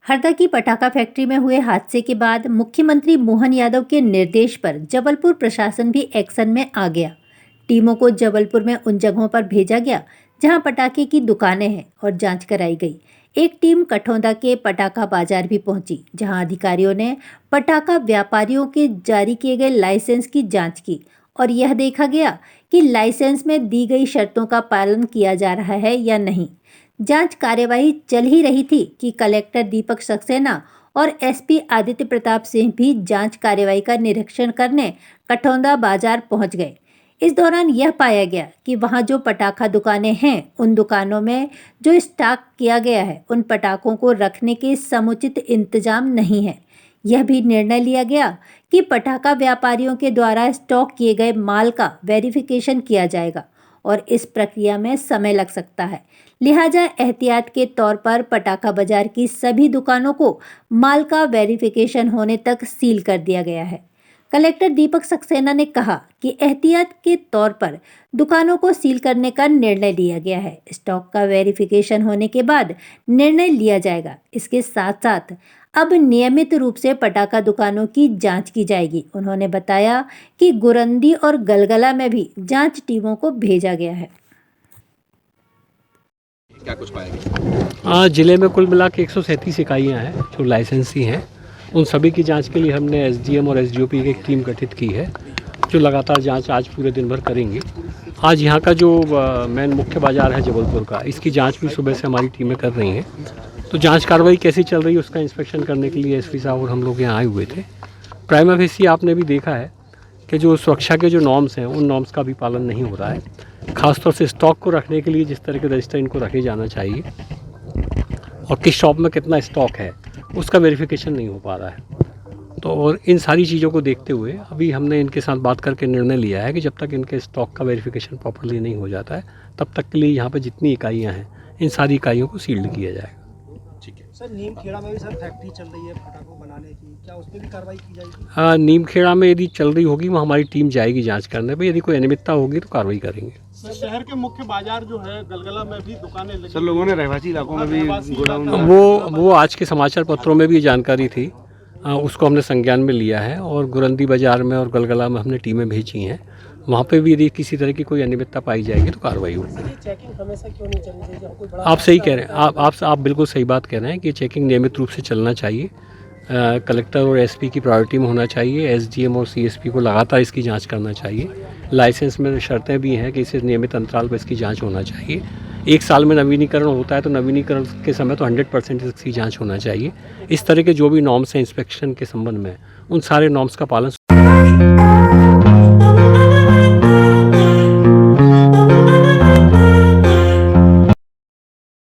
हरदा की पटाखा फैक्ट्री में हुए हादसे के बाद मुख्यमंत्री मोहन यादव के निर्देश पर जबलपुर प्रशासन भी एक्शन में आ गया। टीमों को जबलपुर में उन जगहों पर भेजा गया जहां पटाखे की दुकानें हैं और जांच कराई गई। एक टीम कठौंदा के पटाखा बाजार भी पहुंची, जहां अधिकारियों ने पटाखा व्यापारियों के जारी किए गए लाइसेंस की जांच की और यह देखा गया कि लाइसेंस में दी गई शर्तों का पालन किया जा रहा है या नहीं। जांच कार्यवाही चल ही रही थी कि कलेक्टर दीपक सक्सेना और एसपी आदित्य प्रताप सिंह भी जांच कार्यवाही का निरीक्षण करने कठौंदा बाजार पहुंच गए। इस दौरान यह पाया गया कि वहां जो पटाखा दुकानें हैं, उन दुकानों में जो स्टॉक किया गया है, उन पटाखों को रखने के समुचित इंतजाम नहीं है। यह भी निर्णय लिया गया कि पटाखा व्यापारियों के द्वारा स्टॉक किए गए माल का वेरिफिकेशन किया जाएगा और इस प्रक्रिया में समय लग सकता है। लिहाजा एहतियात के तौर पर पटाखा बाजार की सभी दुकानों को माल का वेरिफिकेशन होने तक सील कर दिया गया है। कलेक्टर दीपक सक्सेना ने कहा कि एहतियात के तौर पर दुकानों को सील करने का निर्णय लिया गया है। स्टॉक का वेरिफिकेशन होने के बाद निर्णय लिया जाएगा। इसके साथ साथ अब नियमित रूप से पटाखा दुकानों की जांच की जाएगी। उन्होंने बताया कि गुरंदी और गलगला में भी जांच टीमों को भेजा गया है। क्या कुछ पाया गया? जिले में कुल मिला के 137 इकाइयाँ हैं जो लाइसेंसी हैं। उन सभी की जांच के लिए हमने एसडीएम और एसडीओपी की एक टीम गठित की है जो लगातार जांच आज पूरे दिन भर करेंगे। आज यहाँ का जो मेन मुख्य बाज़ार है जबलपुर का, इसकी जांच भी सुबह से हमारी टीमें कर रही हैं। तो जांच कार्रवाई कैसी चल रही है उसका इंस्पेक्शन करने के लिए एसपी साहब और हम लोग यहाँ आए हुए थे। प्राइमा फेसी आपने भी देखा है कि जो सुरक्षा के जो नॉर्म्स हैं, उन नॉर्म्स का भी पालन नहीं हो रहा है। ख़ासतौर से स्टॉक को रखने के लिए जिस तरह के रजिस्टर इनको रखे जाना चाहिए और किस शॉप में कितना स्टॉक है, उसका वेरिफिकेशन नहीं हो पा रहा है। तो और इन सारी चीज़ों को देखते हुए अभी हमने इनके साथ बात करके निर्णय लिया है कि जब तक इनके स्टॉक का वेरिफिकेशन प्रॉपर्ली नहीं हो जाता है, तब तक के लिए यहाँ पर जितनी इकाइयाँ हैं, इन सारी इकाइयों को सील्ड किया जाएगा। ठीक है सर, नीमखेड़ा में भी सर फैक्ट्री चल रही है पटाखों बनाने की, क्या उस पर भी कार्रवाई की जाएगी? नीमखेड़ा में यदि चल रही होगी वहाँ हमारी टीम जाएगी जांच करने पे। यदि कोई अनियमितता होगी तो कार्रवाई करेंगे। सर, शहर के मुख्य बाजार जो है गलगला में भी दुकानें लगी, सर लोगों ने रहवासी इलाकों में भी गोडाउन वो आज के समाचार पत्रों में भी जानकारी थी, उसको हमने संज्ञान में लिया है और गुरंदी बाजार में और गलगला में हमने टीमें भेजी हैं। वहाँ पे भी यदि किसी तरह की कोई अनियमितता पाई जाएगी तो कार्रवाई होगी। चेकिंग हमेशा क्यों नहीं चलनी चाहिए? कोई बड़ा आप सही कह रहे हैं, आप बिल्कुल सही बात कह रहे हैं कि चेकिंग नियमित रूप से चलना चाहिए। कलेक्टर और एसपी की प्रायोरिटी में होना चाहिए। एसडीएम और सीएसपी को लगातार इसकी जांच करना चाहिए। लाइसेंस में शर्तें भी हैं कि इसे नियमित अंतराल पर इसकी जांच होना चाहिए। एक साल में नवीनीकरण होता है तो नवीनीकरण के समय तो 100% इसकी जांच होना चाहिए। इस तरह के जो भी नॉर्म्स हैं इंस्पेक्शन के संबंध में, उन सारे नॉर्म्स का पालन